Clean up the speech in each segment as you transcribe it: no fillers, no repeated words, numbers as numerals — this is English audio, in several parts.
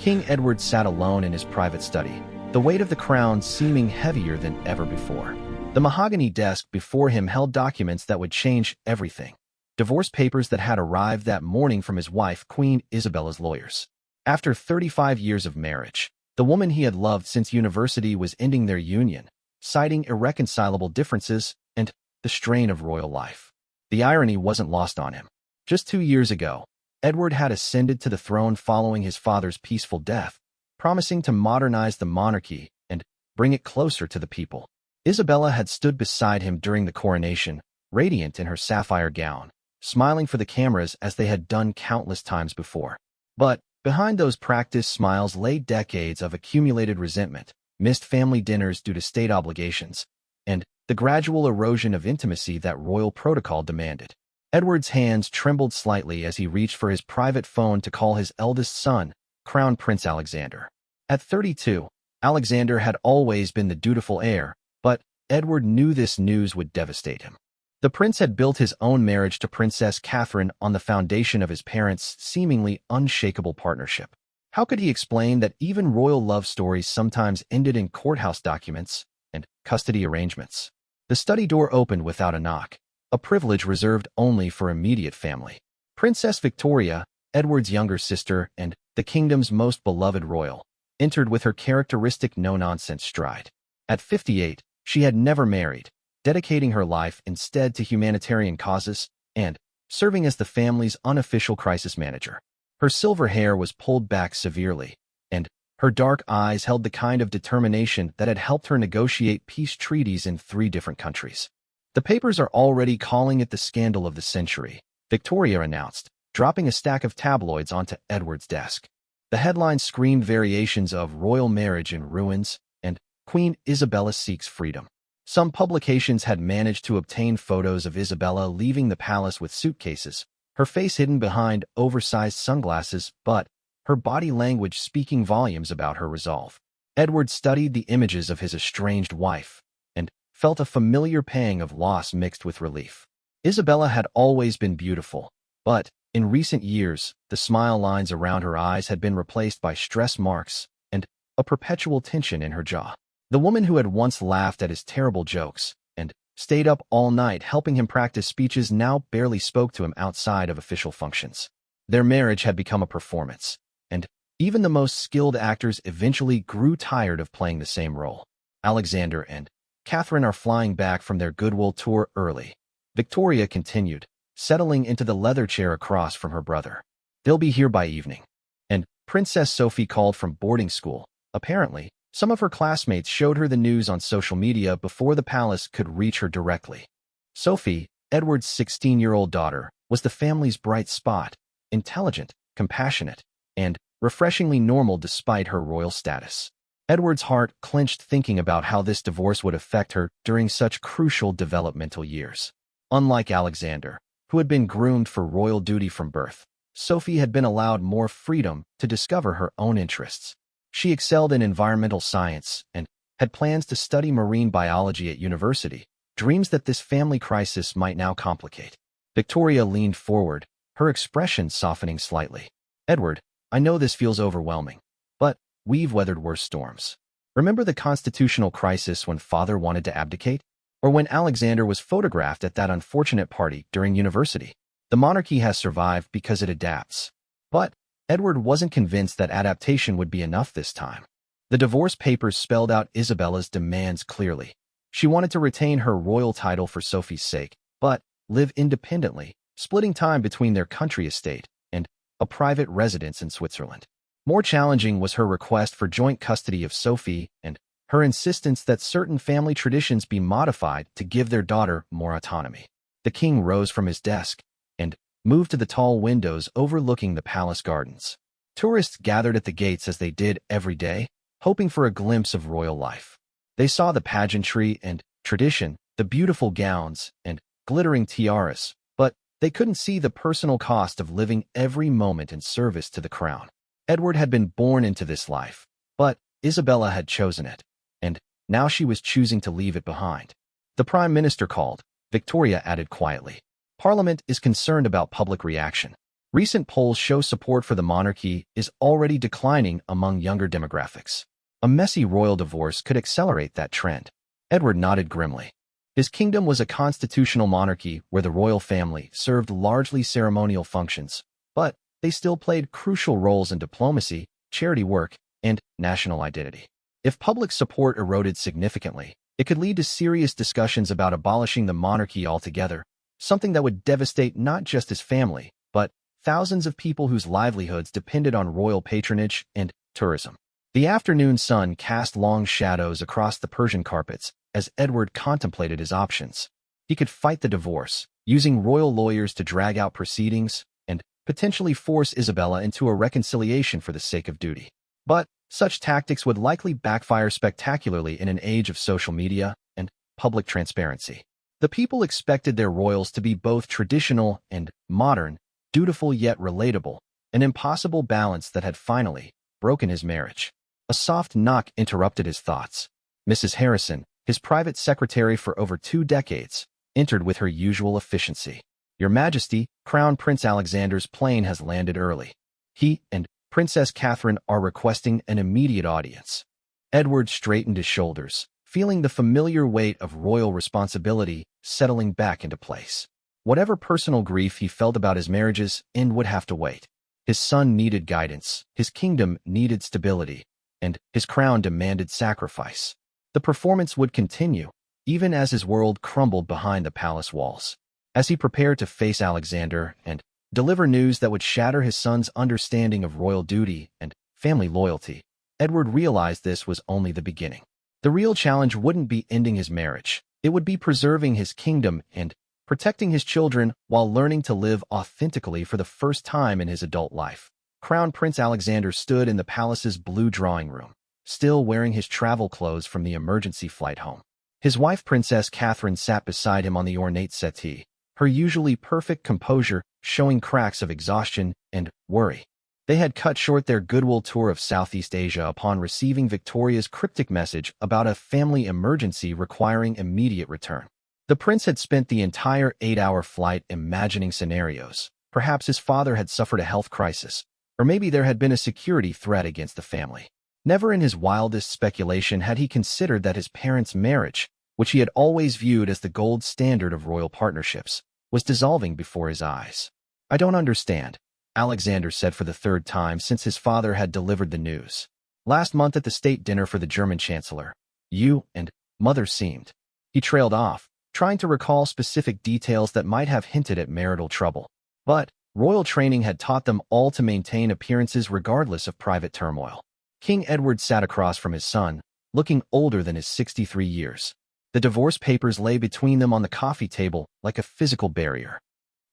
King Edward sat alone in his private study, the weight of the crown seeming heavier than ever before. The mahogany desk before him held documents that would change everything. Divorce papers that had arrived that morning from his wife, Queen Isabella's lawyers. After 35 years of marriage, the woman he had loved since university was ending their union, citing irreconcilable differences and the strain of royal life. The irony wasn't lost on him. Just 2 years ago, Edward had ascended to the throne following his father's peaceful death, promising to modernize the monarchy and bring it closer to the people. Isabella had stood beside him during the coronation, radiant in her sapphire gown, smiling for the cameras as they had done countless times before. But behind those practiced smiles lay decades of accumulated resentment, missed family dinners due to state obligations, and the gradual erosion of intimacy that royal protocol demanded. Edward's hands trembled slightly as he reached for his private phone to call his eldest son, Crown Prince Alexander. At 32, Alexander had always been the dutiful heir, but Edward knew this news would devastate him. The prince had built his own marriage to Princess Catherine on the foundation of his parents' seemingly unshakable partnership. How could he explain that even royal love stories sometimes ended in courthouse documents and custody arrangements? The study door opened without a knock, a privilege reserved only for immediate family. Princess Victoria, Edward's younger sister and the kingdom's most beloved royal, entered with her characteristic no-nonsense stride. At 58, she had never married, dedicating her life instead to humanitarian causes and serving as the family's unofficial crisis manager. Her silver hair was pulled back severely, and her dark eyes held the kind of determination that had helped her negotiate peace treaties in 3 different countries. "The papers are already calling it the scandal of the century," Victoria announced, dropping a stack of tabloids onto Edward's desk. The headline screamed variations of "Royal Marriage in Ruins" and "Queen Isabella Seeks Freedom." Some publications had managed to obtain photos of Isabella leaving the palace with suitcases, her face hidden behind oversized sunglasses, but her body language speaking volumes about her resolve. Edward studied the images of his estranged wife and felt a familiar pang of loss mixed with relief. Isabella had always been beautiful, but in recent years, the smile lines around her eyes had been replaced by stress marks and a perpetual tension in her jaw. The woman who had once laughed at his terrible jokes and stayed up all night helping him practice speeches now barely spoke to him outside of official functions. Their marriage had become a performance, and even the most skilled actors eventually grew tired of playing the same role. Alexander and Catherine are flying back from their goodwill tour early, Victoria continued, settling into the leather chair across from her brother. "They'll be here by evening." And Princess Sophie called from boarding school. Apparently, some of her classmates showed her the news on social media before the palace could reach her directly. Sophie, Edward's 16-year-old daughter, was the family's bright spot, intelligent, compassionate, and refreshingly normal despite her royal status. Edward's heart clenched thinking about how this divorce would affect her during such crucial developmental years. Unlike Alexander, who had been groomed for royal duty from birth, Sophie had been allowed more freedom to discover her own interests. She excelled in environmental science and had plans to study marine biology at university, dreams that this family crisis might now complicate. Victoria leaned forward, her expression softening slightly. "Edward, I know this feels overwhelming, but we've weathered worse storms. Remember the constitutional crisis when father wanted to abdicate? Or when Alexander was photographed at that unfortunate party during university? The monarchy has survived because it adapts." But Edward wasn't convinced that adaptation would be enough this time. The divorce papers spelled out Isabella's demands clearly. She wanted to retain her royal title for Sophie's sake, but live independently, splitting time between their country estate and a private residence in Switzerland. More challenging was her request for joint custody of Sophie and her insistence that certain family traditions be modified to give their daughter more autonomy. The king rose from his desk and moved to the tall windows overlooking the palace gardens. Tourists gathered at the gates as they did every day, hoping for a glimpse of royal life. They saw the pageantry and tradition, the beautiful gowns and glittering tiaras, but they couldn't see the personal cost of living every moment in service to the crown. Edward had been born into this life, but Isabella had chosen it, and now she was choosing to leave it behind. The Prime Minister called, Victoria added quietly. "Parliament is concerned about public reaction. Recent polls show support for the monarchy is already declining among younger demographics. A messy royal divorce could accelerate that trend. Edward nodded grimly. His kingdom was a constitutional monarchy where the royal family served largely ceremonial functions, but they still played crucial roles in diplomacy, charity work, and national identity. If public support eroded significantly, it could lead to serious discussions about abolishing the monarchy altogether, something that would devastate not just his family, but thousands of people whose livelihoods depended on royal patronage and tourism. The afternoon sun cast long shadows across the Persian carpets as Edward contemplated his options. He could fight the divorce, using royal lawyers to drag out proceedings, and potentially force Isabella into a reconciliation for the sake of duty. But such tactics would likely backfire spectacularly in an age of social media and public transparency. The people expected their royals to be both traditional and modern, dutiful yet relatable, an impossible balance that had finally broken his marriage. A soft knock interrupted his thoughts. Mrs. Harrison, his private secretary for over 2 decades, entered with her usual efficiency. "Your Majesty, Crown Prince Alexander's plane has landed early. He and Princess Catherine are requesting an immediate audience." Edward straightened his shoulders, feeling the familiar weight of royal responsibility settling back into place. Whatever personal grief he felt about his marriage's end would have to wait. His son needed guidance, his kingdom needed stability, and his crown demanded sacrifice. The performance would continue, even as his world crumbled behind the palace walls. As he prepared to face Alexander and deliver news that would shatter his son's understanding of royal duty and family loyalty, Edward realized this was only the beginning. The real challenge wouldn't be ending his marriage. It would be preserving his kingdom and protecting his children while learning to live authentically for the first time in his adult life. Crown Prince Alexander stood in the palace's blue drawing room, still wearing his travel clothes from the emergency flight home. His wife, Princess Catherine, sat beside him on the ornate settee, her usually perfect composure showing cracks of exhaustion and worry. They had cut short their goodwill tour of Southeast Asia upon receiving Victoria's cryptic message about a family emergency requiring immediate return. The prince had spent the entire 8-hour flight imagining scenarios. Perhaps his father had suffered a health crisis, or maybe there had been a security threat against the family. Never in his wildest speculation had he considered that his parents' marriage, which he had always viewed as the gold standard of royal partnerships, was dissolving before his eyes. "I don't understand," Alexander said for the 3rd time since his father had delivered the news. "Last month at the state dinner for the German chancellor, you and mother seemed..." He trailed off, trying to recall specific details that might have hinted at marital trouble. But royal training had taught them all to maintain appearances regardless of private turmoil. King Edward sat across from his son, looking older than his 63 years. The divorce papers lay between them on the coffee table like a physical barrier.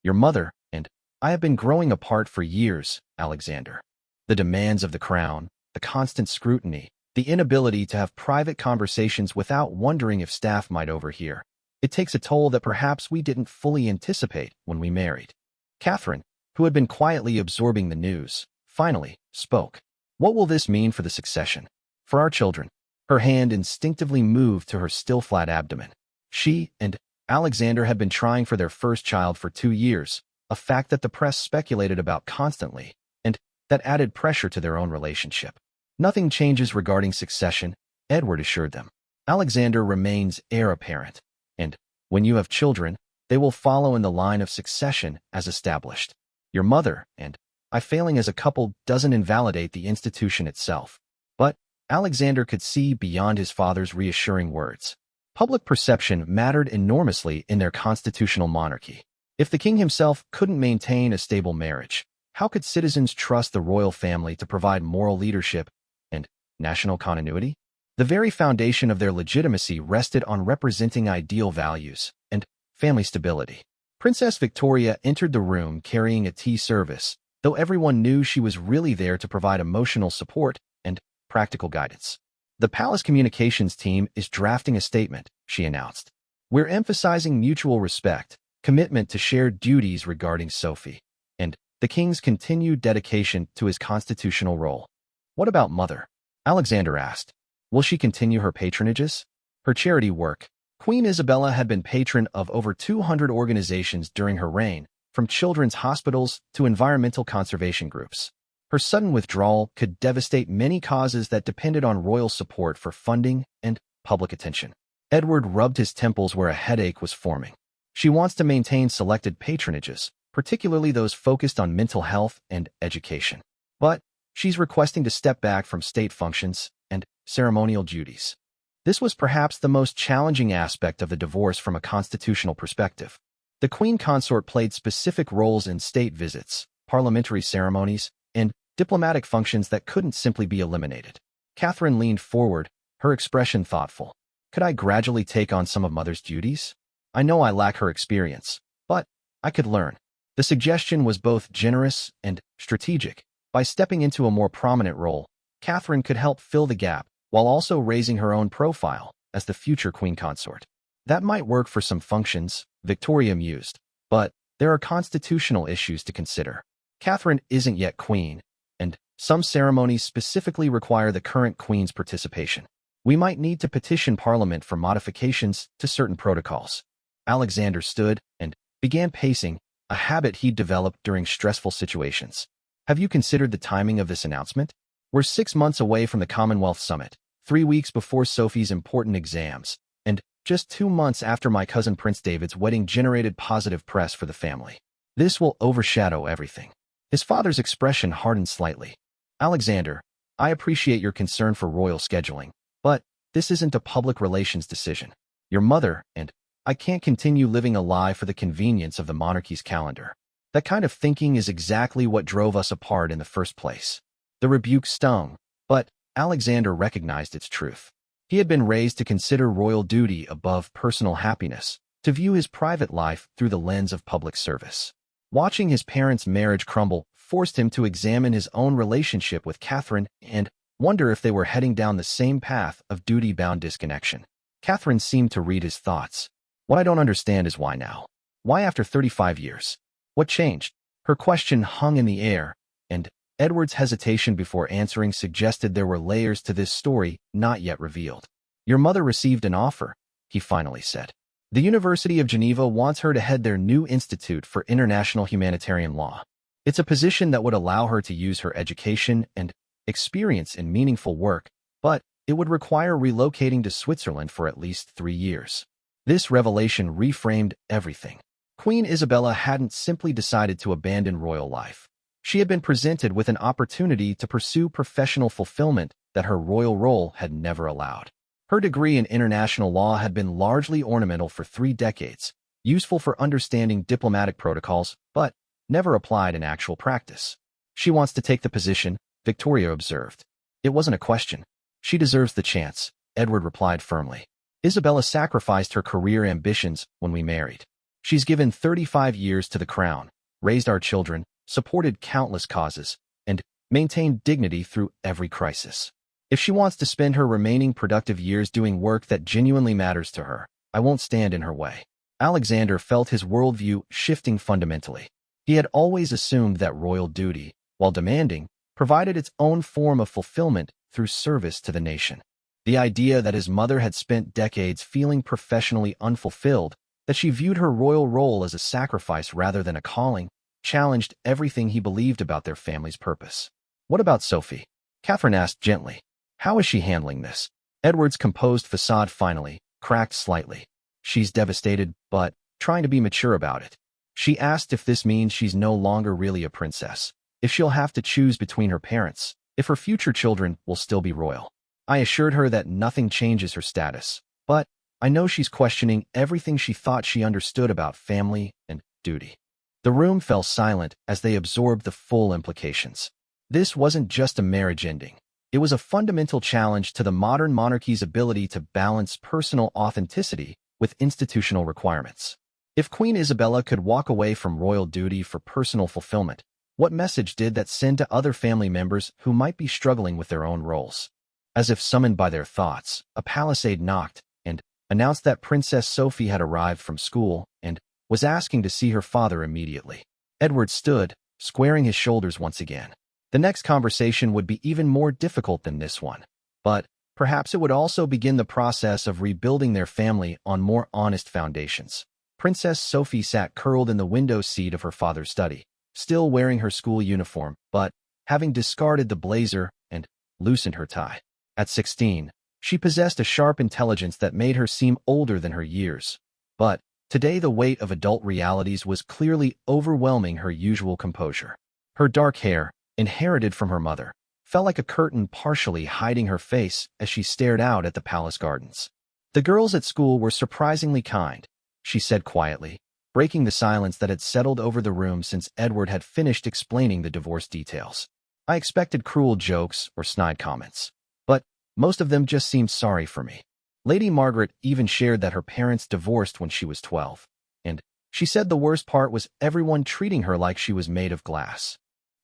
"Your mother and I have been growing apart for years, Alexander. The demands of the crown, the constant scrutiny, the inability to have private conversations without wondering if staff might overhear. It takes a toll that perhaps we didn't fully anticipate when we married." Catherine, who had been quietly absorbing the news, finally spoke. "What will this mean for the succession? For our children?" Her hand instinctively moved to her still flat abdomen. She and Alexander had been trying for their first child for 2 years, a fact that the press speculated about constantly, and that added pressure to their own relationship. "Nothing changes regarding succession," Edward assured them. "Alexander remains heir apparent, and when you have children, they will follow in the line of succession as established. Your mother and I failing as a couple doesn't invalidate the institution itself." But Alexander could see beyond his father's reassuring words. Public perception mattered enormously in their constitutional monarchy. If the king himself couldn't maintain a stable marriage, how could citizens trust the royal family to provide moral leadership and national continuity? The very foundation of their legitimacy rested on representing ideal values and family stability. Princess Victoria entered the room carrying a tea service, though everyone knew she was really there to provide emotional support and practical guidance. "The palace communications team is drafting a statement," she announced. "We're emphasizing mutual respect, commitment to shared duties regarding Sophie, and the king's continued dedication to his constitutional role." "What about mother?" Alexander asked. "Will she continue her patronages?" "Her charity work." Queen Isabella had been patron of over 200 organizations during her reign, from children's hospitals to environmental conservation groups. Her sudden withdrawal could devastate many causes that depended on royal support for funding and public attention. Edward rubbed his temples where a headache was forming. She wants to maintain selected patronages, particularly those focused on mental health and education. But she's requesting to step back from state functions and ceremonial duties. This was perhaps the most challenging aspect of the divorce from a constitutional perspective. The Queen Consort played specific roles in state visits, parliamentary ceremonies, and diplomatic functions that couldn't simply be eliminated. Catherine leaned forward, her expression thoughtful. Could I gradually take on some of Mother's duties? I know I lack her experience, but I could learn. The suggestion was both generous and strategic. By stepping into a more prominent role, Catherine could help fill the gap while also raising her own profile as the future Queen Consort. That might work for some functions, Victoria mused, but there are constitutional issues to consider. Catherine isn't yet queen, and some ceremonies specifically require the current queen's participation. We might need to petition Parliament for modifications to certain protocols. Alexander stood and began pacing, a habit he'd developed during stressful situations. Have you considered the timing of this announcement? We're 6 months away from the Commonwealth Summit, 3 weeks before Sophie's important exams, and just 2 months after my cousin Prince David's wedding generated positive press for the family. This will overshadow everything. His father's expression hardened slightly. Alexander, I appreciate your concern for royal scheduling, but this isn't a public relations decision. Your mother and I can't continue living a lie for the convenience of the monarchy's calendar. That kind of thinking is exactly what drove us apart in the first place. The rebuke stung, but Alexander recognized its truth. He had been raised to consider royal duty above personal happiness, to view his private life through the lens of public service. Watching his parents' marriage crumble forced him to examine his own relationship with Catherine and wonder if they were heading down the same path of duty-bound disconnection. Catherine seemed to read his thoughts. What I don't understand is why now? Why after 35 years? What changed? Her question hung in the air, and Edward's hesitation before answering suggested there were layers to this story not yet revealed. Your mother received an offer, he finally said. The University of Geneva wants her to head their new Institute for International Humanitarian Law. It's a position that would allow her to use her education and experience in meaningful work, but it would require relocating to Switzerland for at least 3 years. This revelation reframed everything. Queen Isabella hadn't simply decided to abandon royal life. She had been presented with an opportunity to pursue professional fulfillment that her royal role had never allowed. Her degree in international law had been largely ornamental for 3 decades, useful for understanding diplomatic protocols, but never applied in actual practice. She wants to take the position, Victoria observed. It wasn't a question. She deserves the chance, Edward replied firmly. Isabella sacrificed her career ambitions when we married. She's given 35 years to the crown, raised our children, supported countless causes, and maintained dignity through every crisis. If she wants to spend her remaining productive years doing work that genuinely matters to her, I won't stand in her way. Alexander felt his worldview shifting fundamentally. He had always assumed that royal duty, while demanding, provided its own form of fulfillment through service to the nation. The idea that his mother had spent decades feeling professionally unfulfilled, that she viewed her royal role as a sacrifice rather than a calling, challenged everything he believed about their family's purpose. What about Sophie? Catherine asked gently. How is she handling this? Edward's composed facade finally cracked slightly. She's devastated, but trying to be mature about it. She asked if this means she's no longer really a princess, if she'll have to choose between her parents, if her future children will still be royal. I assured her that nothing changes her status, but I know she's questioning everything she thought she understood about family and duty. The room fell silent as they absorbed the full implications. This wasn't just a marriage ending. It was a fundamental challenge to the modern monarchy's ability to balance personal authenticity with institutional requirements. If Queen Isabella could walk away from royal duty for personal fulfillment, what message did that send to other family members who might be struggling with their own roles? As if summoned by their thoughts, a palisade knocked and announced that Princess Sophie had arrived from school and was asking to see her father immediately. Edward stood, squaring his shoulders once again. The next conversation would be even more difficult than this one, but perhaps it would also begin the process of rebuilding their family on more honest foundations. Princess Sophie sat curled in the window seat of her father's study, still wearing her school uniform, but having discarded the blazer and loosened her tie. At 16, she possessed a sharp intelligence that made her seem older than her years. But today the weight of adult realities was clearly overwhelming her usual composure. Her dark hair, inherited from her mother, fell like a curtain partially hiding her face as she stared out at the palace gardens. The girls at school were surprisingly kind, she said quietly, breaking the silence that had settled over the room since Edward had finished explaining the divorce details. I expected cruel jokes or snide comments, but most of them just seemed sorry for me. Lady Margaret even shared that her parents divorced when she was 12, and she said the worst part was everyone treating her like she was made of glass.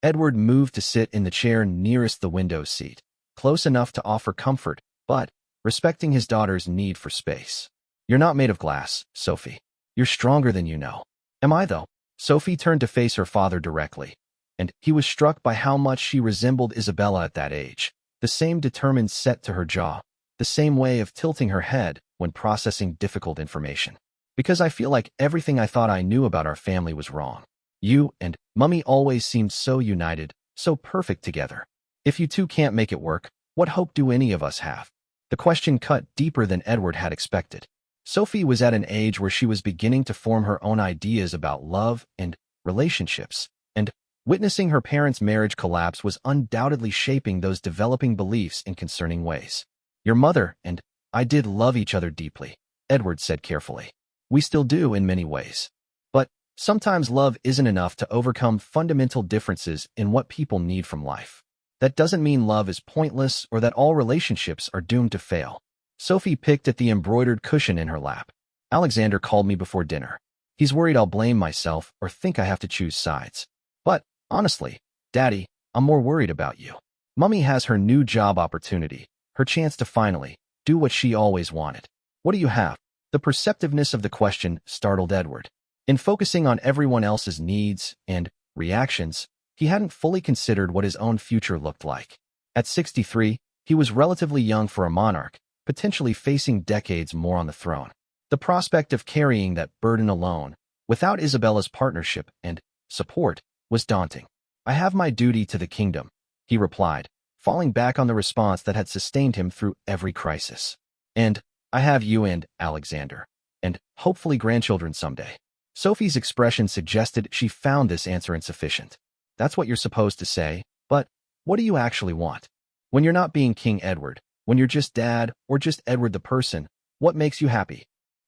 Edward moved to sit in the chair nearest the window seat, close enough to offer comfort, but respecting his daughter's need for space. You're not made of glass, Sophie. You're stronger than you know. Am I, though? Sophie turned to face her father directly, and he was struck by how much she resembled Isabella at that age. The same determined set to her jaw, the same way of tilting her head when processing difficult information. Because I feel like everything I thought I knew about our family was wrong. You and Mummy always seemed so united, so perfect together. If you two can't make it work, what hope do any of us have? The question cut deeper than Edward had expected. Sophie was at an age where she was beginning to form her own ideas about love and relationships, and witnessing her parents' marriage collapse was undoubtedly shaping those developing beliefs in concerning ways. Your mother and I did love each other deeply, Edward said carefully. We still do in many ways. But sometimes love isn't enough to overcome fundamental differences in what people need from life. That doesn't mean love is pointless or that all relationships are doomed to fail. Sophie picked at the embroidered cushion in her lap. Alexander called me before dinner. He's worried I'll blame myself or think I have to choose sides. But honestly, Daddy, I'm more worried about you. Mummy has her new job opportunity, her chance to finally do what she always wanted. What do you have? The perceptiveness of the question startled Edward. In focusing on everyone else's needs and reactions, he hadn't fully considered what his own future looked like. At 63, he was relatively young for a monarch, potentially facing decades more on the throne. The prospect of carrying that burden alone, without Isabella's partnership and support, was daunting. I have my duty to the kingdom, he replied, falling back on the response that had sustained him through every crisis. And I have you and Alexander, and hopefully grandchildren someday. Sophie's expression suggested she found this answer insufficient. That's what you're supposed to say, but what do you actually want? When you're not being King Edward, when you're just Dad or just Edward the person, what makes you happy?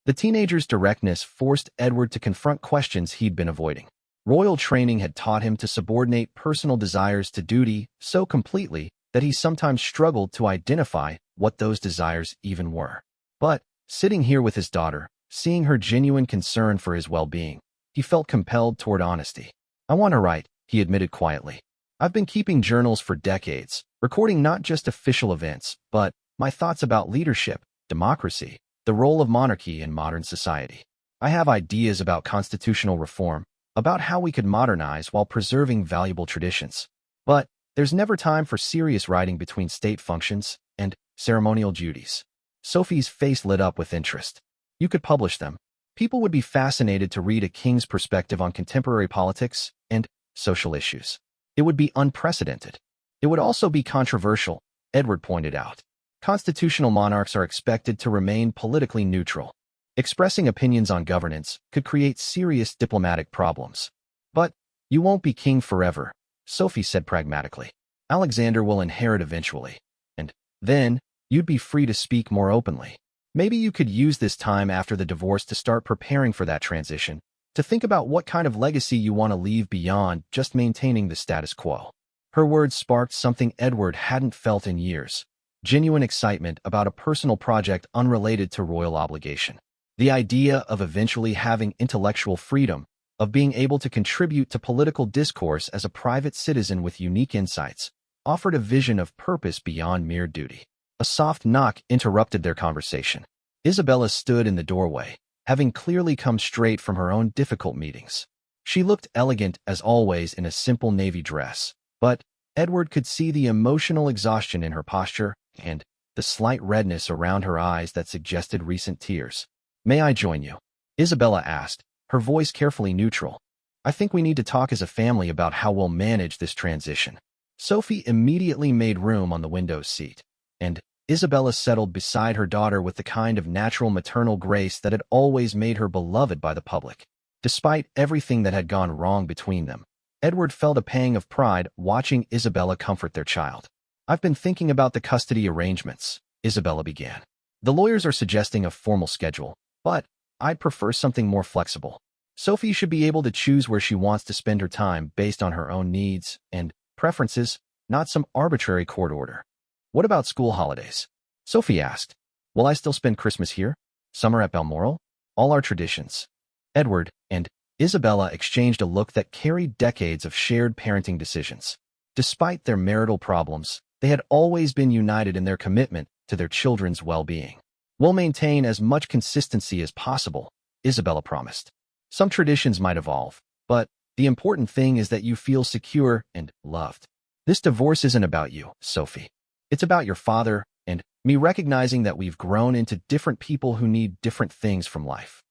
The teenager's directness forced Edward to confront questions he'd been avoiding. Royal training had taught him to subordinate personal desires to duty so completely that he sometimes struggled to identify what those desires even were. But sitting here with his daughter, seeing her genuine concern for his well-being, he felt compelled toward honesty. I want to write, he admitted quietly. I've been keeping journals for decades, recording not just official events, but my thoughts about leadership, democracy, the role of monarchy in modern society. I have ideas about constitutional reform, about how we could modernize while preserving valuable traditions. But there's never time for serious writing between state functions and ceremonial duties. Sophie's face lit up with interest. You could publish them. People would be fascinated to read a king's perspective on contemporary politics and social issues. It would be unprecedented. It would also be controversial, Edward pointed out. Constitutional monarchs are expected to remain politically neutral. Expressing opinions on governance could create serious diplomatic problems. But you won't be king forever, Sophie said pragmatically. Alexander will inherit eventually, and then you'd be free to speak more openly. Maybe you could use this time after the divorce to start preparing for that transition, to think about what kind of legacy you want to leave beyond just maintaining the status quo. Her words sparked something Edward hadn't felt in years, genuine excitement about a personal project unrelated to royal obligation. The idea of eventually having intellectual freedom, of being able to contribute to political discourse as a private citizen with unique insights, offered a vision of purpose beyond mere duty. A soft knock interrupted their conversation. Isabella stood in the doorway, having clearly come straight from her own difficult meetings. She looked elegant as always in a simple navy dress, but Edward could see the emotional exhaustion in her posture and the slight redness around her eyes that suggested recent tears. May I join you? Isabella asked, her voice carefully neutral. I think we need to talk as a family about how we'll manage this transition. Sophie immediately made room on the window seat, and Isabella settled beside her daughter with the kind of natural maternal grace that had always made her beloved by the public. Despite everything that had gone wrong between them, Edward felt a pang of pride watching Isabella comfort their child. I've been thinking about the custody arrangements, Isabella began. The lawyers are suggesting a formal schedule, but I'd prefer something more flexible. Sophie should be able to choose where she wants to spend her time based on her own needs and preferences, not some arbitrary court order. What about school holidays? Sophie asked. Will I still spend Christmas here? Summer at Balmoral? All our traditions. Edward and Isabella exchanged a look that carried decades of shared parenting decisions. Despite their marital problems, they had always been united in their commitment to their children's well-being. We'll maintain as much consistency as possible, Isabella promised. Some traditions might evolve, but the important thing is that you feel secure and loved. This divorce isn't about you, Sophie. It's about your father and me recognizing that we've grown into different people who need different things from life.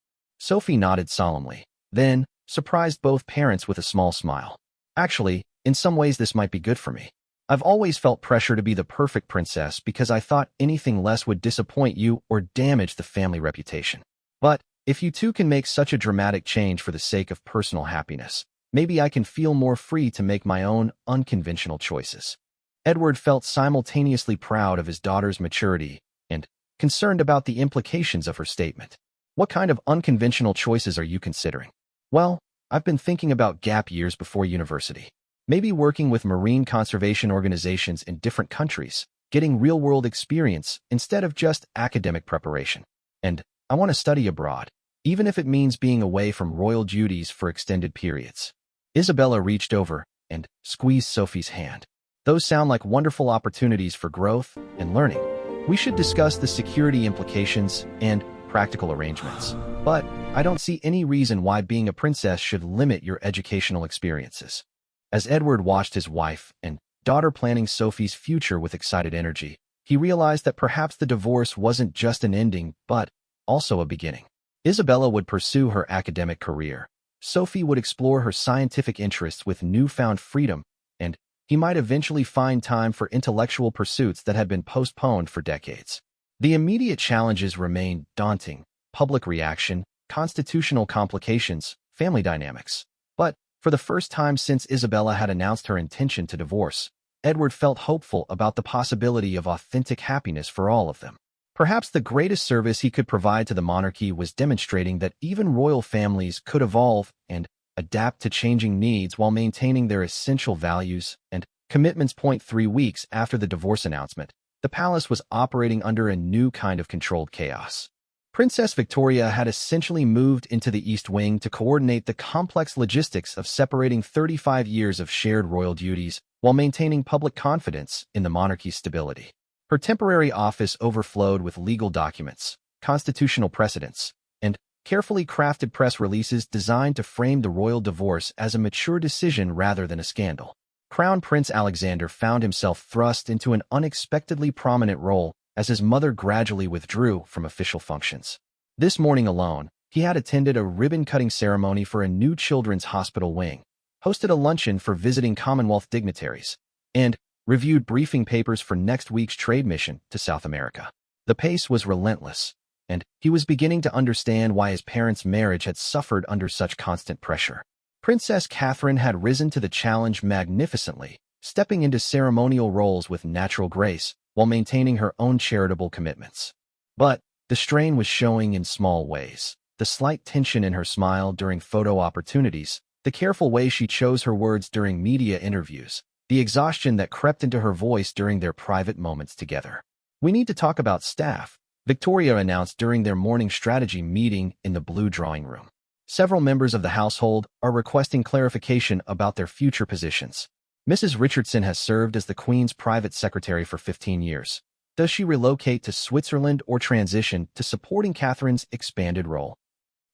Sophie nodded solemnly, then surprised both parents with a small smile. Actually, in some ways this might be good for me. I've always felt pressure to be the perfect princess because I thought anything less would disappoint you or damage the family reputation. But if you two can make such a dramatic change for the sake of personal happiness, maybe I can feel more free to make my own unconventional choices. Edward felt simultaneously proud of his daughter's maturity and concerned about the implications of her statement. What kind of unconventional choices are you considering? Well, I've been thinking about gap years before university. Maybe working with marine conservation organizations in different countries, getting real-world experience instead of just academic preparation. And I want to study abroad, even if it means being away from royal duties for extended periods. Isabella reached over and squeezed Sophie's hand. Those sound like wonderful opportunities for growth and learning. We should discuss the security implications and practical arrangements. But I don't see any reason why being a princess should limit your educational experiences. As Edward watched his wife and daughter planning Sophie's future with excited energy, he realized that perhaps the divorce wasn't just an ending, but also a beginning. Isabella would pursue her academic career. Sophie would explore her scientific interests with newfound freedom, and he might eventually find time for intellectual pursuits that had been postponed for decades. The immediate challenges remained daunting: public reaction, constitutional complications, family dynamics. But for the first time since Isabella had announced her intention to divorce, Edward felt hopeful about the possibility of authentic happiness for all of them. Perhaps the greatest service he could provide to the monarchy was demonstrating that even royal families could evolve and adapt to changing needs while maintaining their essential values and commitments. 3 weeks after the divorce announcement, the palace was operating under a new kind of controlled chaos. Princess Victoria had essentially moved into the East Wing to coordinate the complex logistics of separating 35 years of shared royal duties while maintaining public confidence in the monarchy's stability. Her temporary office overflowed with legal documents, constitutional precedents, and carefully crafted press releases designed to frame the royal divorce as a mature decision rather than a scandal. Crown Prince Alexander found himself thrust into an unexpectedly prominent role as his mother gradually withdrew from official functions. This morning alone, he had attended a ribbon-cutting ceremony for a new children's hospital wing, hosted a luncheon for visiting Commonwealth dignitaries, and reviewed briefing papers for next week's trade mission to South America. The pace was relentless, and he was beginning to understand why his parents' marriage had suffered under such constant pressure. Princess Catherine had risen to the challenge magnificently, stepping into ceremonial roles with natural grace while maintaining her own charitable commitments. But the strain was showing in small ways. The slight tension in her smile during photo opportunities, the careful way she chose her words during media interviews, the exhaustion that crept into her voice during their private moments together. "We need to talk about staff," Victoria announced during their morning strategy meeting in the blue drawing room. "Several members of the household are requesting clarification about their future positions. Mrs. Richardson has served as the Queen's private secretary for 15 years. Does she relocate to Switzerland or transition to supporting Catherine's expanded role?"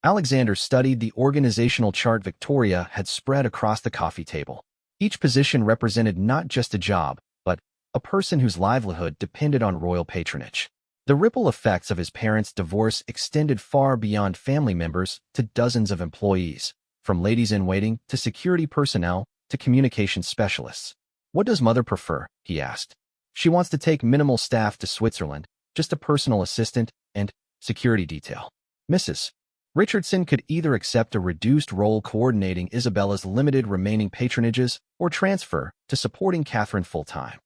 Alexander studied the organizational chart Victoria had spread across the coffee table. Each position represented not just a job, but a person whose livelihood depended on royal patronage. The ripple effects of his parents' divorce extended far beyond family members to dozens of employees, from ladies-in-waiting to security personnel to communications specialists. "What does mother prefer?" he asked. "She wants to take minimal staff to Switzerland, just a personal assistant and security detail." Mrs. Richardson could either accept a reduced role coordinating Isabella's limited remaining patronages or transfer to supporting Catherine full-time.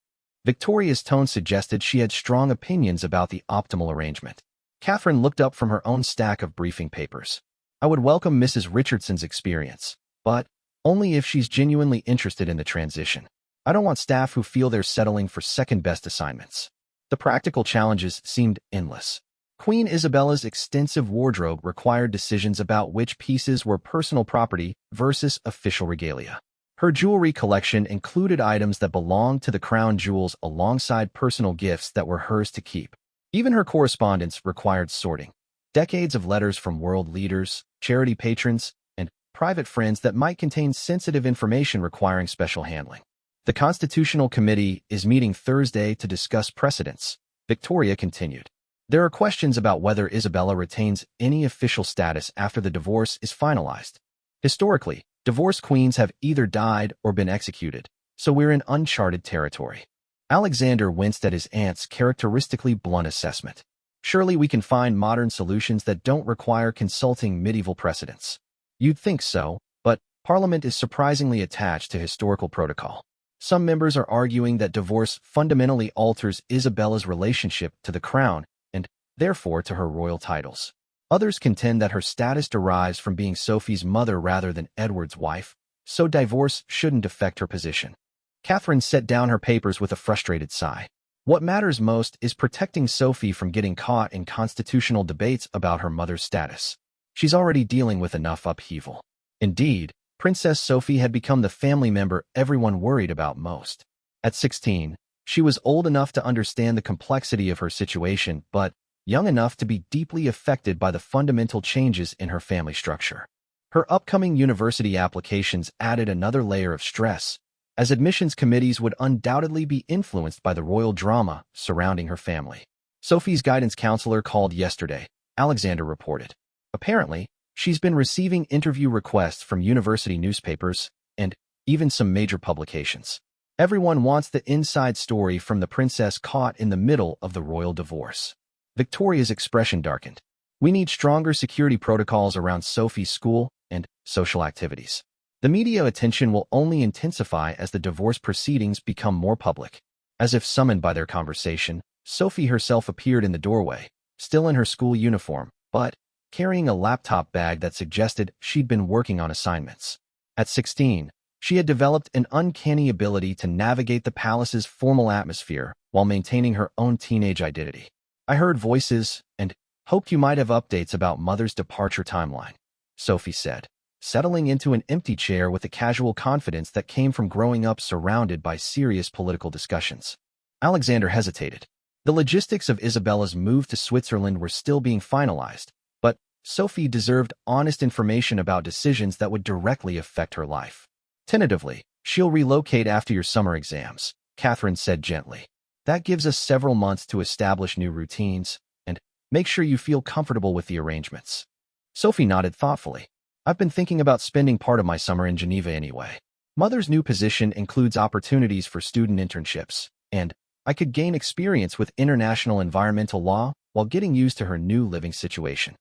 Victoria's tone suggested she had strong opinions about the optimal arrangement. Catherine looked up from her own stack of briefing papers. "I would welcome Mrs. Richardson's experience, but only if she's genuinely interested in the transition. I don't want staff who feel they're settling for second-best assignments." The practical challenges seemed endless. Queen Isabella's extensive wardrobe required decisions about which pieces were personal property versus official regalia. Her jewelry collection included items that belonged to the crown jewels alongside personal gifts that were hers to keep. Even her correspondence required sorting. Decades of letters from world leaders, charity patrons, and private friends that might contain sensitive information requiring special handling. "The Constitutional Committee is meeting Thursday to discuss precedents," Victoria continued. "There are questions about whether Isabella retains any official status after the divorce is finalized. Historically, divorce queens have either died or been executed, so we're in uncharted territory." Alexander winced at his aunt's characteristically blunt assessment. "Surely we can find modern solutions that don't require consulting medieval precedents." "You'd think so, but Parliament is surprisingly attached to historical protocol. Some members are arguing that divorce fundamentally alters Isabella's relationship to the crown and, therefore, to her royal titles. Others contend that her status derives from being Sophie's mother rather than Edward's wife, so divorce shouldn't affect her position." Catherine set down her papers with a frustrated sigh. "What matters most is protecting Sophie from getting caught in constitutional debates about her mother's status. She's already dealing with enough upheaval." Indeed, Princess Sophie had become the family member everyone worried about most. At 16, she was old enough to understand the complexity of her situation, but young enough to be deeply affected by the fundamental changes in her family structure. Her upcoming university applications added another layer of stress, as admissions committees would undoubtedly be influenced by the royal drama surrounding her family. Sophie's guidance counselor called yesterday, Alexander reported. Apparently, she's been receiving interview requests from university newspapers and even some major publications. Everyone wants the inside story from the princess caught in the middle of the royal divorce. Victoria's expression darkened. "We need stronger security protocols around Sophie's school and social activities. The media attention will only intensify as the divorce proceedings become more public." As if summoned by their conversation, Sophie herself appeared in the doorway, still in her school uniform, but carrying a laptop bag that suggested she'd been working on assignments. At 16, she had developed an uncanny ability to navigate the palace's formal atmosphere while maintaining her own teenage identity. "I heard voices and hoped you might have updates about Mother's departure timeline," Sophie said, settling into an empty chair with the casual confidence that came from growing up surrounded by serious political discussions. Alexander hesitated. The logistics of Isabella's move to Switzerland were still being finalized, but Sophie deserved honest information about decisions that would directly affect her life. Tentatively, "She'll relocate after your summer exams," Catherine said gently. "That gives us several months to establish new routines and make sure you feel comfortable with the arrangements." Sophie nodded thoughtfully. "I've been thinking about spending part of my summer in Geneva anyway. Mother's new position includes opportunities for student internships, and I could gain experience with international environmental law while getting used to her new living situation."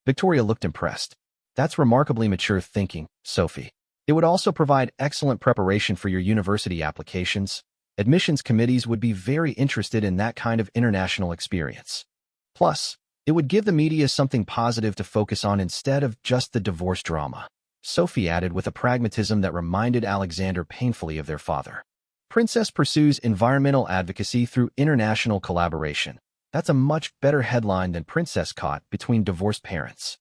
Victoria looked impressed. "That's remarkably mature thinking, Sophie. It would also provide excellent preparation for your university applications. Admissions committees would be very interested in that kind of international experience. Plus, it would give the media something positive to focus on instead of just the divorce drama," Sophie added with a pragmatism that reminded Alexander painfully of their father. "Princess pursues environmental advocacy through international collaboration. That's a much better headline than Princess caught between divorced parents."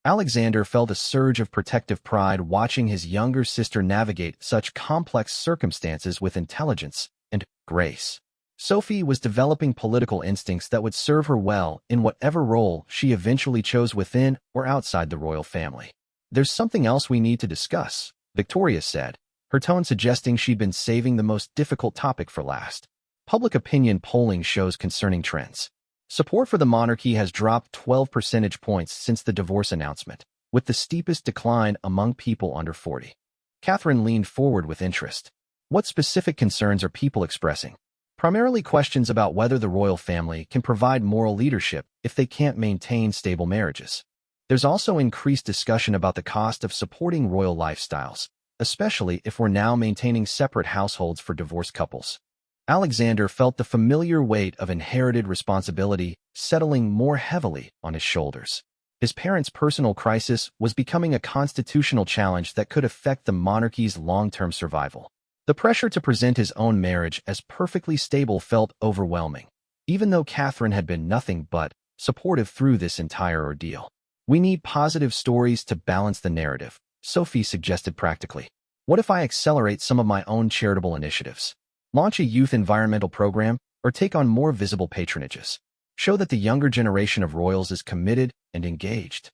Alexander felt a surge of protective pride watching his younger sister navigate such complex circumstances with intelligence and grace. Sophie was developing political instincts that would serve her well in whatever role she eventually chose within or outside the royal family. "There's something else we need to discuss," Victoria said, her tone suggesting she'd been saving the most difficult topic for last. "Public opinion polling shows concerning trends." Support for the monarchy has dropped 12 percentage points since the divorce announcement, with the steepest decline among people under 40. Catherine leaned forward with interest. What specific concerns are people expressing? Primarily questions about whether the royal family can provide moral leadership if they can't maintain stable marriages. There's also increased discussion about the cost of supporting royal lifestyles, especially if we're now maintaining separate households for divorced couples. Alexander felt the familiar weight of inherited responsibility settling more heavily on his shoulders. His parents' personal crisis was becoming a constitutional challenge that could affect the monarchy's long-term survival. The pressure to present his own marriage as perfectly stable felt overwhelming, even though Catherine had been nothing but supportive through this entire ordeal. We need positive stories to balance the narrative, Sophie suggested practically. What if I accelerate some of my own charitable initiatives? Launch a youth environmental program or take on more visible patronages? Show that the younger generation of royals is committed and engaged.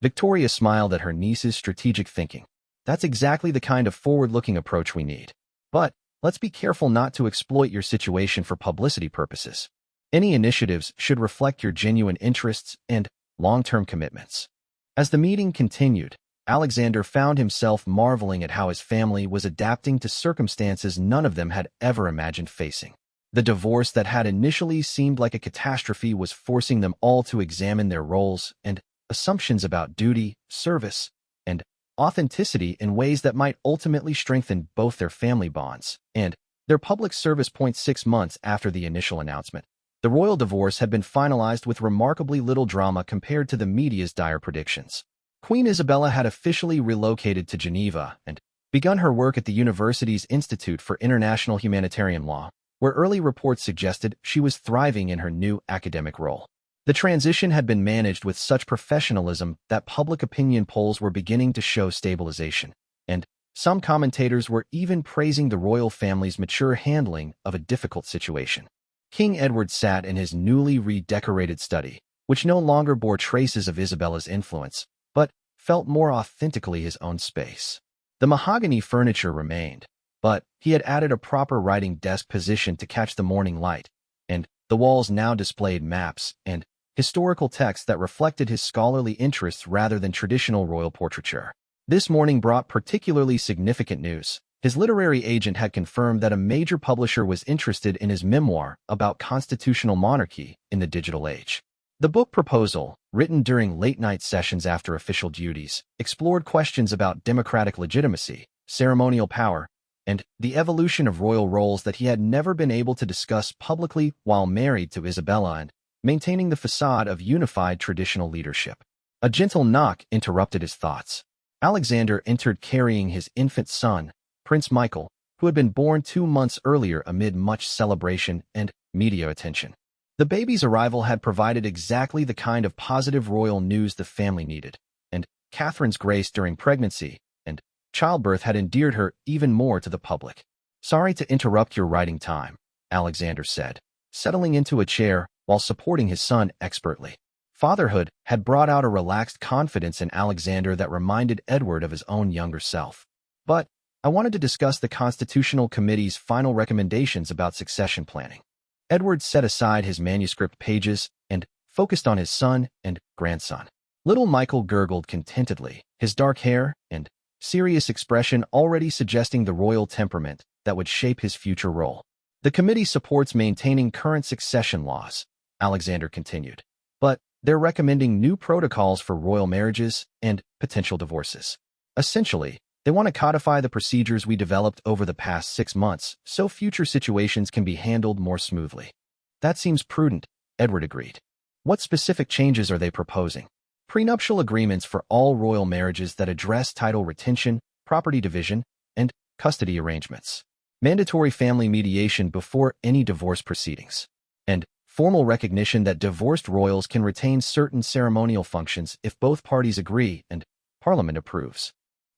Victoria smiled at her niece's strategic thinking. That's exactly the kind of forward-looking approach we need. But let's be careful not to exploit your situation for publicity purposes. Any initiatives should reflect your genuine interests and long-term commitments. As the meeting continued, Alexander found himself marveling at how his family was adapting to circumstances none of them had ever imagined facing. The divorce that had initially seemed like a catastrophe was forcing them all to examine their roles and assumptions about duty, service, and authenticity in ways that might ultimately strengthen both their family bonds and their public service. 6 months after the initial announcement, the royal divorce had been finalized with remarkably little drama compared to the media's dire predictions. Queen Isabella had officially relocated to Geneva and begun her work at the university's Institute for International Humanitarian Law, where early reports suggested she was thriving in her new academic role. The transition had been managed with such professionalism that public opinion polls were beginning to show stabilization, and some commentators were even praising the royal family's mature handling of a difficult situation. King Edward sat in his newly redecorated study, which no longer bore traces of Isabella's influence, but felt more authentically his own space. The mahogany furniture remained, but he had added a proper writing desk position to catch the morning light, and the walls now displayed maps and historical texts that reflected his scholarly interests rather than traditional royal portraiture. This morning brought particularly significant news. His literary agent had confirmed that a major publisher was interested in his memoir about constitutional monarchy in the digital age. The book proposal, written during late-night sessions after official duties, explored questions about democratic legitimacy, ceremonial power, and the evolution of royal roles that he had never been able to discuss publicly while married to Isabella and maintaining the facade of unified traditional leadership. A gentle knock interrupted his thoughts. Alexander entered carrying his infant son, Prince Michael, who had been born 2 months earlier amid much celebration and media attention. The baby's arrival had provided exactly the kind of positive royal news the family needed, and Catherine's grace during pregnancy and childbirth had endeared her even more to the public. "Sorry to interrupt your writing time," Alexander said, settling into a chair while supporting his son expertly. Fatherhood had brought out a relaxed confidence in Alexander that reminded Edward of his own younger self. "But I wanted to discuss the Constitutional Committee's final recommendations about succession planning." Edward set aside his manuscript pages and focused on his son and grandson. Little Michael gurgled contentedly, his dark hair and serious expression already suggesting the royal temperament that would shape his future role. "The committee supports maintaining current succession laws," Alexander continued, "but they're recommending new protocols for royal marriages and potential divorces. Essentially, they want to codify the procedures we developed over the past 6 months so future situations can be handled more smoothly." "That seems prudent," Edward agreed. "What specific changes are they proposing?" "Prenuptial agreements for all royal marriages that address title retention, property division, and custody arrangements. Mandatory family mediation before any divorce proceedings. And formal recognition that divorced royals can retain certain ceremonial functions if both parties agree and Parliament approves."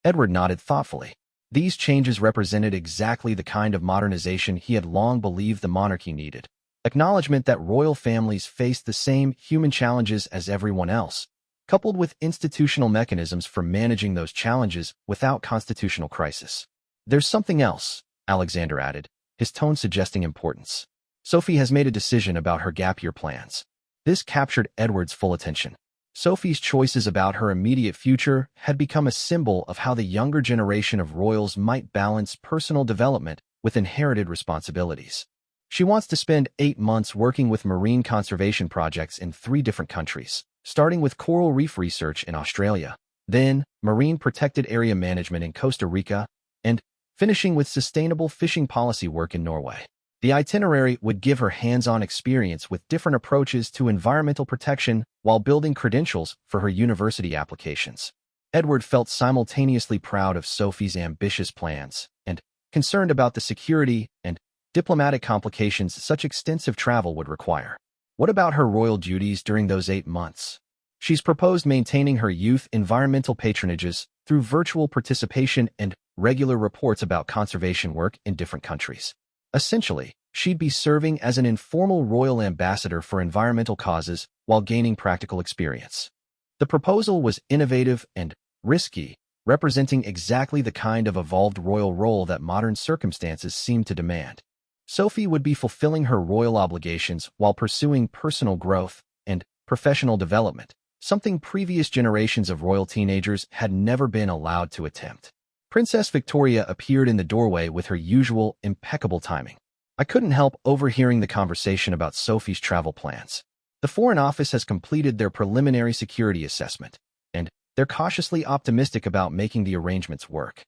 Edward nodded thoughtfully. These changes represented exactly the kind of modernization he had long believed the monarchy needed. Acknowledgement that royal families faced the same human challenges as everyone else, coupled with institutional mechanisms for managing those challenges without constitutional crisis. "There's something else," Alexander added, his tone suggesting importance. "Sophie has made a decision about her gap year plans." This captured Edward's full attention. Sophie's choices about her immediate future had become a symbol of how the younger generation of royals might balance personal development with inherited responsibilities. She wants to spend 8 months working with marine conservation projects in 3 different countries, starting with coral reef research in Australia, then marine protected area management in Costa Rica, and finishing with sustainable fishing policy work in Norway. The itinerary would give her hands-on experience with different approaches to environmental protection while building credentials for her university applications. Edward felt simultaneously proud of Sophie's ambitious plans and concerned about the security and diplomatic complications such extensive travel would require. What about her royal duties during those 8 months? She's proposed maintaining her youth environmental patronages through virtual participation and regular reports about conservation work in different countries. Essentially, she'd be serving as an informal royal ambassador for environmental causes while gaining practical experience. The proposal was innovative and risky, representing exactly the kind of evolved royal role that modern circumstances seem to demand. Sophie would be fulfilling her royal obligations while pursuing personal growth and professional development, something previous generations of royal teenagers had never been allowed to attempt. Princess Victoria appeared in the doorway with her usual impeccable timing. I couldn't help overhearing the conversation about Sophie's travel plans. The Foreign Office has completed their preliminary security assessment, and they're cautiously optimistic about making the arrangements work.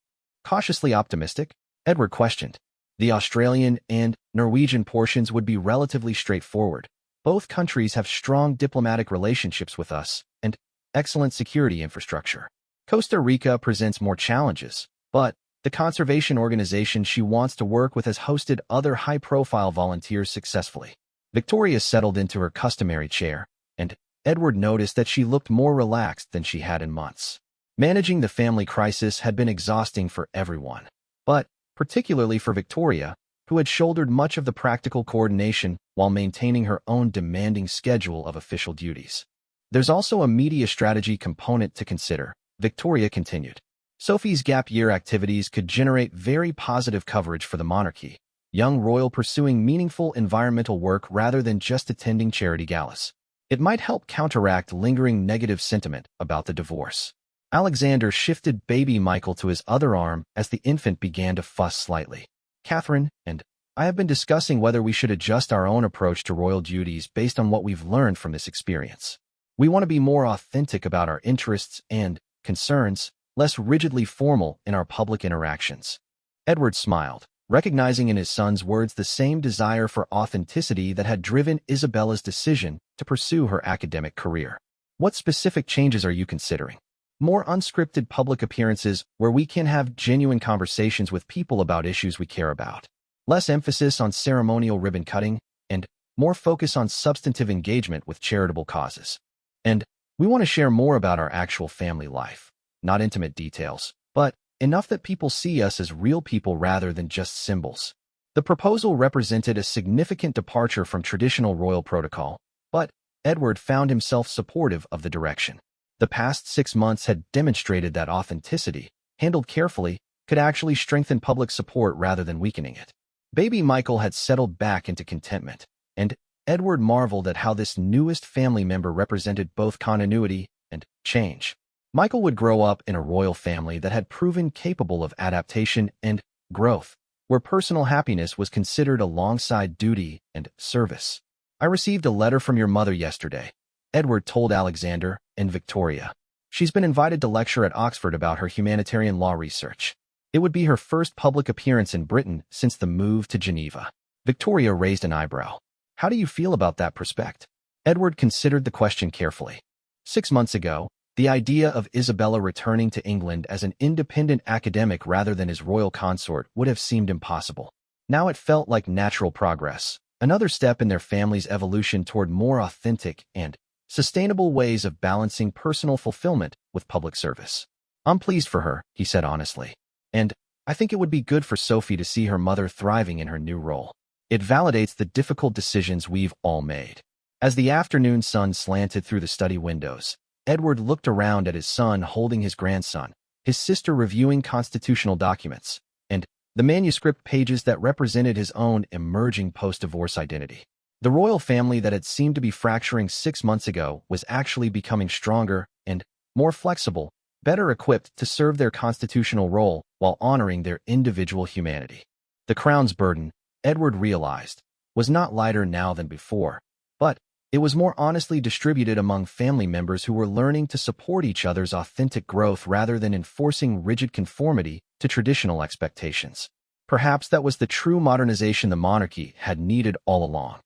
Cautiously optimistic? Edward questioned. The Australian and Norwegian portions would be relatively straightforward. Both countries have strong diplomatic relationships with us and excellent security infrastructure. Costa Rica presents more challenges, but the conservation organization she wants to work with has hosted other high-profile volunteers successfully. Victoria settled into her customary chair, and Edward noticed that she looked more relaxed than she had in months. Managing the family crisis had been exhausting for everyone, but particularly for Victoria, who had shouldered much of the practical coordination while maintaining her own demanding schedule of official duties. There's also a media strategy component to consider, Victoria continued. Sophie's gap year activities could generate very positive coverage for the monarchy, young royal pursuing meaningful environmental work rather than just attending charity galas. It might help counteract lingering negative sentiment about the divorce. Alexander shifted baby Michael to his other arm as the infant began to fuss slightly. Catherine and I have been discussing whether we should adjust our own approach to royal duties based on what we've learned from this experience. We want to be more authentic about our interests and concerns, less rigidly formal in our public interactions. Edward smiled, recognizing in his son's words the same desire for authenticity that had driven Isabella's decision to pursue her academic career. What specific changes are you considering? More unscripted public appearances where we can have genuine conversations with people about issues we care about. Less emphasis on ceremonial ribbon cutting, and more focus on substantive engagement with charitable causes. And we want to share more about our actual family life, not intimate details, but enough that people see us as real people rather than just symbols. The proposal represented a significant departure from traditional royal protocol, but Edward found himself supportive of the direction. The past 6 months had demonstrated that authenticity, handled carefully, could actually strengthen public support rather than weakening it. Baby Michael had settled back into contentment, and Edward marveled at how this newest family member represented both continuity and change. Michael would grow up in a royal family that had proven capable of adaptation and growth, where personal happiness was considered alongside duty and service. I received a letter from your mother yesterday, Edward told Alexander and Victoria. She's been invited to lecture at Oxford about her humanitarian law research. It would be her first public appearance in Britain since the move to Geneva. Victoria raised an eyebrow. How do you feel about that prospect? Edward considered the question carefully. 6 months ago, the idea of Isabella returning to England as an independent academic rather than his royal consort would have seemed impossible. Now it felt like natural progress, another step in their family's evolution toward more authentic and sustainable ways of balancing personal fulfillment with public service. I'm pleased for her, he said honestly. And I think it would be good for Sophie to see her mother thriving in her new role. It validates the difficult decisions we've all made. As the afternoon sun slanted through the study windows, Edward looked around at his son holding his grandson, his sister reviewing constitutional documents, and the manuscript pages that represented his own emerging post-divorce identity. The royal family that had seemed to be fracturing 6 months ago was actually becoming stronger and more flexible, better equipped to serve their constitutional role while honoring their individual humanity. The crown's burden, Edward realized, was not lighter now than before, but it was more honestly distributed among family members who were learning to support each other's authentic growth rather than enforcing rigid conformity to traditional expectations. Perhaps that was the true modernization the monarchy had needed all along.